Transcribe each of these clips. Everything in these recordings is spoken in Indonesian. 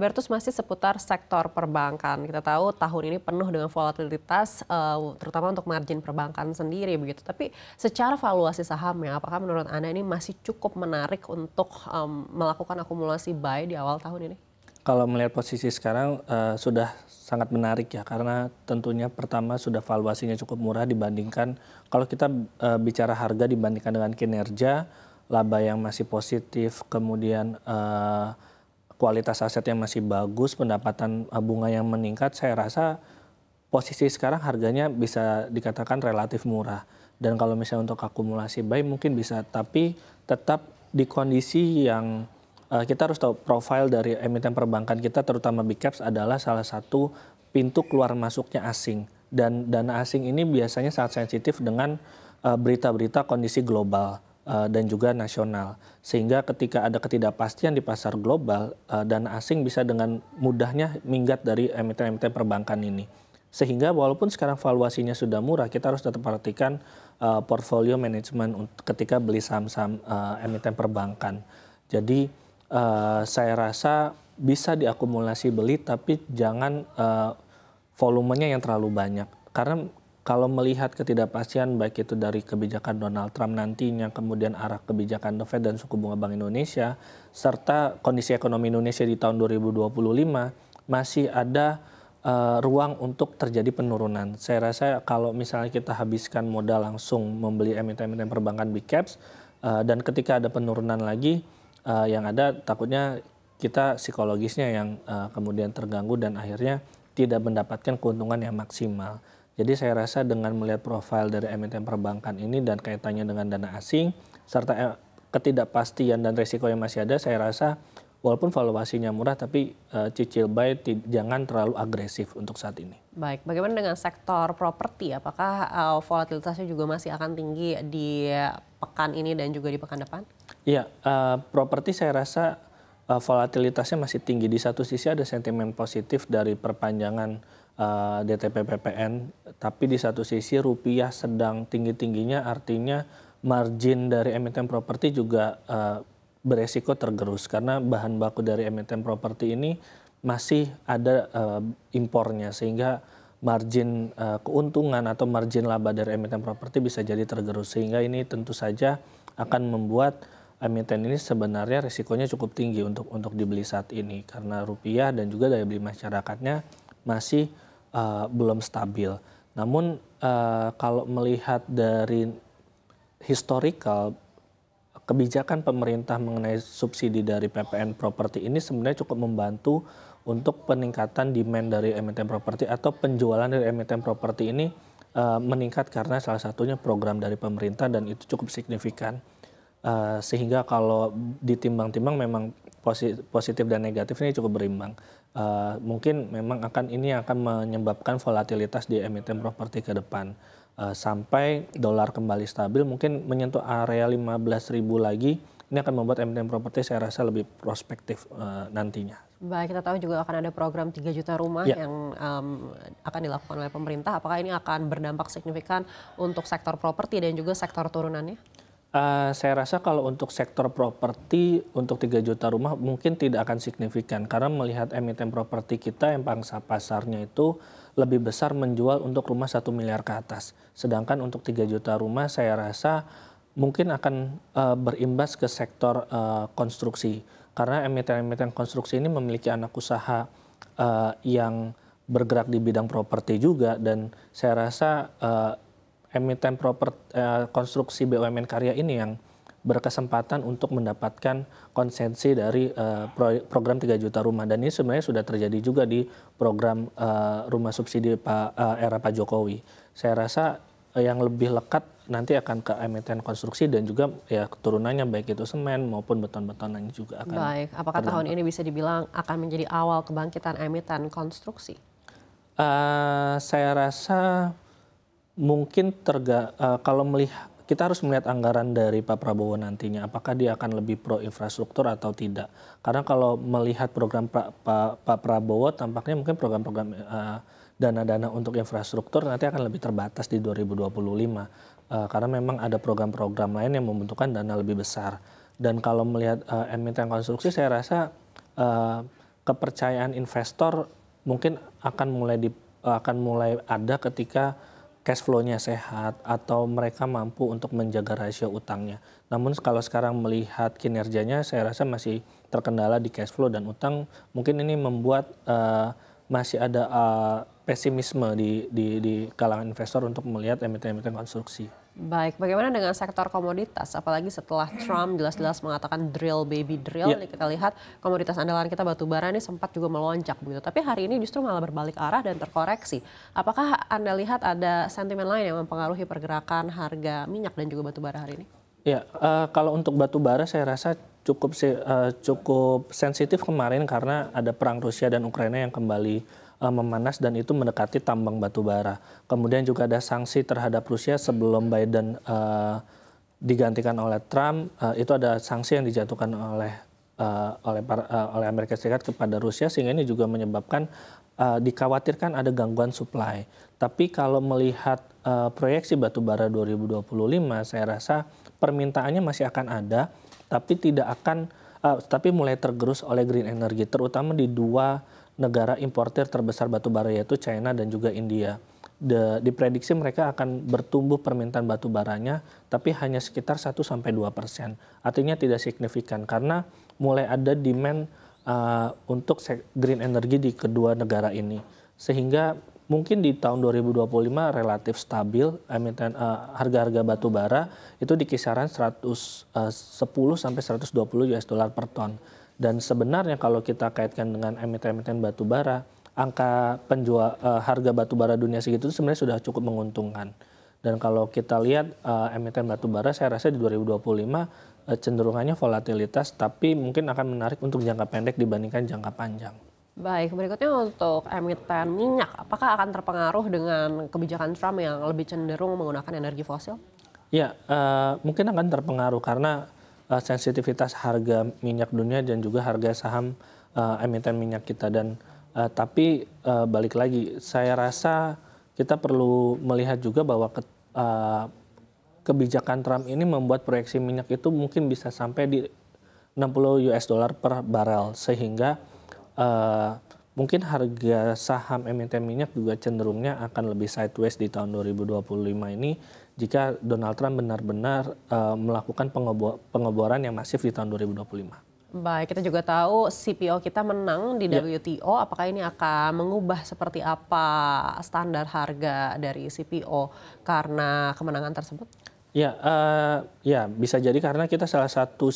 Bertus, masih seputar sektor perbankan. Kita tahu tahun ini penuh dengan volatilitas, terutama untuk margin perbankan sendiri begitu. Tapi secara valuasi sahamnya, apakah menurut Anda ini masih cukup menarik untuk melakukan akumulasi buy di awal tahun ini? Kalau melihat posisi sekarang sudah sangat menarik ya, karena tentunya pertama sudah valuasinya cukup murah dibandingkan kalau kita bicara harga dibandingkan dengan kinerja, laba yang masih positif, kemudian kualitas aset yang masih bagus, pendapatan bunga yang meningkat, saya rasa posisi sekarang harganya bisa dikatakan relatif murah. Dan kalau misalnya untuk akumulasi buy mungkin bisa, tapi tetap di kondisi yang kita harus tahu profil dari emiten perbankan kita terutama big caps adalah salah satu pintu keluar masuknya asing. Dan dana asing ini biasanya sangat sensitif dengan berita-berita kondisi global dan juga nasional. Sehingga ketika ada ketidakpastian di pasar global, dana asing bisa dengan mudahnya minggat dari emiten-emiten perbankan ini. Sehingga walaupun sekarang valuasinya sudah murah, kita harus tetap perhatikan portfolio manajemen ketika beli saham-saham emiten perbankan. Jadi saya rasa bisa diakumulasi beli, tapi jangan volumenya yang terlalu banyak. Karena kalau melihat ketidakpastian baik itu dari kebijakan Donald Trump nantinya, kemudian arah kebijakan The Fed dan suku bunga Bank Indonesia, serta kondisi ekonomi Indonesia di tahun 2025, masih ada ruang untuk terjadi penurunan. Saya rasa kalau misalnya kita habiskan modal langsung membeli emiten-emiten perbankan big caps, dan ketika ada penurunan lagi, yang ada takutnya kita psikologisnya yang kemudian terganggu dan akhirnya tidak mendapatkan keuntungan yang maksimal. Jadi saya rasa dengan melihat profil dari emiten perbankan ini dan kaitannya dengan dana asing serta ketidakpastian dan risiko yang masih ada, saya rasa walaupun valuasinya murah tapi cicil buy jangan terlalu agresif untuk saat ini. Baik, bagaimana dengan sektor properti? Apakah volatilitasnya juga masih akan tinggi di pekan ini dan juga di pekan depan? Iya, properti saya rasa volatilitasnya masih tinggi. Di satu sisi ada sentimen positif dari perpanjangan DTP PPN, tapi di satu sisi rupiah sedang tinggi-tingginya, artinya margin dari emiten properti juga beresiko tergerus karena bahan baku dari emiten properti ini masih ada impornya, sehingga margin keuntungan atau margin laba dari emiten properti bisa jadi tergerus, sehingga ini tentu saja akan membuat emiten ini sebenarnya risikonya cukup tinggi untuk dibeli saat ini karena rupiah dan juga daya beli masyarakatnya masih belum stabil. Namun kalau melihat dari historical, kebijakan pemerintah mengenai subsidi dari PPN properti ini sebenarnya cukup membantu untuk peningkatan demand dari emiten properti atau penjualan dari emiten properti ini meningkat karena salah satunya program dari pemerintah dan itu cukup signifikan. Sehingga kalau ditimbang-timbang memang positif dan negatif ini cukup berimbang. Mungkin memang ini akan menyebabkan volatilitas di emiten properti ke depan. Sampai dolar kembali stabil mungkin menyentuh area 15.000 lagi, ini akan membuat emiten properti saya rasa lebih prospektif nantinya. Baik, kita tahu juga akan ada program 3 juta rumah yang akan dilakukan oleh pemerintah. Apakah ini akan berdampak signifikan untuk sektor properti dan juga sektor turunannya? Saya rasa kalau untuk sektor properti untuk 3 juta rumah mungkin tidak akan signifikan karena melihat emiten properti kita yang pangsa pasarnya itu lebih besar menjual untuk rumah 1 miliar ke atas. Sedangkan untuk 3 juta rumah saya rasa mungkin akan berimbas ke sektor konstruksi. Karena emiten-emiten konstruksi ini memiliki anak usaha yang bergerak di bidang properti juga, dan saya rasa emiten konstruksi BUMN karya ini yang berkesempatan untuk mendapatkan konsensi dari program 3 juta rumah. Dan ini sebenarnya sudah terjadi juga di program rumah subsidi era Pak Jokowi. Saya rasa yang lebih lekat nanti akan ke emiten konstruksi dan juga ya keturunannya baik itu semen maupun beton-betonannya juga akan. Baik, apakah tahun ini bisa dibilang akan menjadi awal kebangkitan emiten konstruksi? Saya rasa mungkin kalau melihat kita harus melihat anggaran dari Pak Prabowo nantinya, apakah dia akan lebih pro infrastruktur atau tidak. Karena kalau melihat program Pak Prabowo tampaknya mungkin program-program dana-dana untuk infrastruktur nanti akan lebih terbatas di 2025. Karena memang ada program-program lain yang membutuhkan dana lebih besar. Dan kalau melihat emiten konstruksi saya rasa kepercayaan investor mungkin akan mulai ada ketika cash flow-nya sehat atau mereka mampu untuk menjaga rasio utangnya. Namun kalau sekarang melihat kinerjanya, saya rasa masih terkendala di cash flow dan utang. Mungkin ini membuat masih ada pesimisme di kalangan investor untuk melihat emiten-emiten konstruksi. Baik, bagaimana dengan sektor komoditas? Apalagi setelah Trump jelas-jelas mengatakan drill baby drill, ini kita lihat komoditas andalan kita batu bara ini sempat juga melonjak begitu. Tapi hari ini justru malah berbalik arah dan terkoreksi. Apakah Anda lihat ada sentimen lain yang mempengaruhi pergerakan harga minyak dan juga batu bara hari ini? Ya, kalau untuk batu bara saya rasa cukup sensitif kemarin karena ada perang Rusia dan Ukraina yang kembali memanas dan itu mendekati tambang batu bara. Kemudian juga ada sanksi terhadap Rusia sebelum Biden digantikan oleh Trump. Itu ada sanksi yang dijatuhkan oleh Amerika Serikat kepada Rusia sehingga ini juga menyebabkan dikhawatirkan ada gangguan supply. Tapi kalau melihat proyeksi batu bara 2025, saya rasa permintaannya masih akan ada, tapi mulai tergerus oleh green energy, terutama di dua negara importir terbesar batu bara yaitu China dan juga India. Diprediksi mereka akan bertumbuh permintaan batu baranya, tapi hanya sekitar 1-2%. Artinya tidak signifikan karena mulai ada demand untuk green energy di kedua negara ini. Sehingga mungkin di tahun 2025 relatif stabil, harga-harga batu bara itu di kisaran 110-120 US dollar per ton. Dan sebenarnya kalau kita kaitkan dengan emiten-emiten batu bara, angka harga batu bara dunia segitu sebenarnya sudah cukup menguntungkan. Dan kalau kita lihat emiten batu bara, saya rasa di 2025 cenderungannya volatilitas, tapi mungkin akan menarik untuk jangka pendek dibandingkan jangka panjang. Baik, berikutnya untuk emiten minyak, apakah akan terpengaruh dengan kebijakan Trump yang lebih cenderung menggunakan energi fosil? Ya, mungkin akan terpengaruh karena sensitivitas harga minyak dunia dan juga harga saham emiten minyak kita. Tapi balik lagi, saya rasa kita perlu melihat juga bahwa kebijakan Trump ini membuat proyeksi minyak itu mungkin bisa sampai di 60 US dollar per barel, sehingga mungkin harga saham emiten minyak juga cenderungnya akan lebih sideways di tahun 2025 ini jika Donald Trump benar-benar melakukan pengeboran yang masif di tahun 2025. Baik, kita juga tahu CPO kita menang di WTO. Apakah ini akan mengubah seperti apa standar harga dari CPO karena kemenangan tersebut? Ya, bisa jadi karena kita salah satu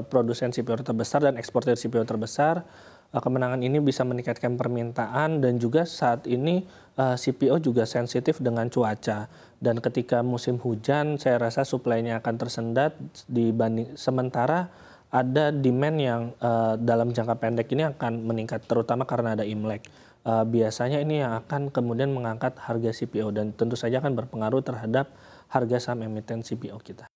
produsen CPO terbesar dan eksportir CPO terbesar. Kemenangan ini bisa meningkatkan permintaan dan juga saat ini CPO juga sensitif dengan cuaca. Dan ketika musim hujan, saya rasa suplainya akan tersendat sementara ada demand yang dalam jangka pendek ini akan meningkat, terutama karena ada Imlek. Biasanya ini yang akan kemudian mengangkat harga CPO dan tentu saja akan berpengaruh terhadap harga saham emiten CPO kita.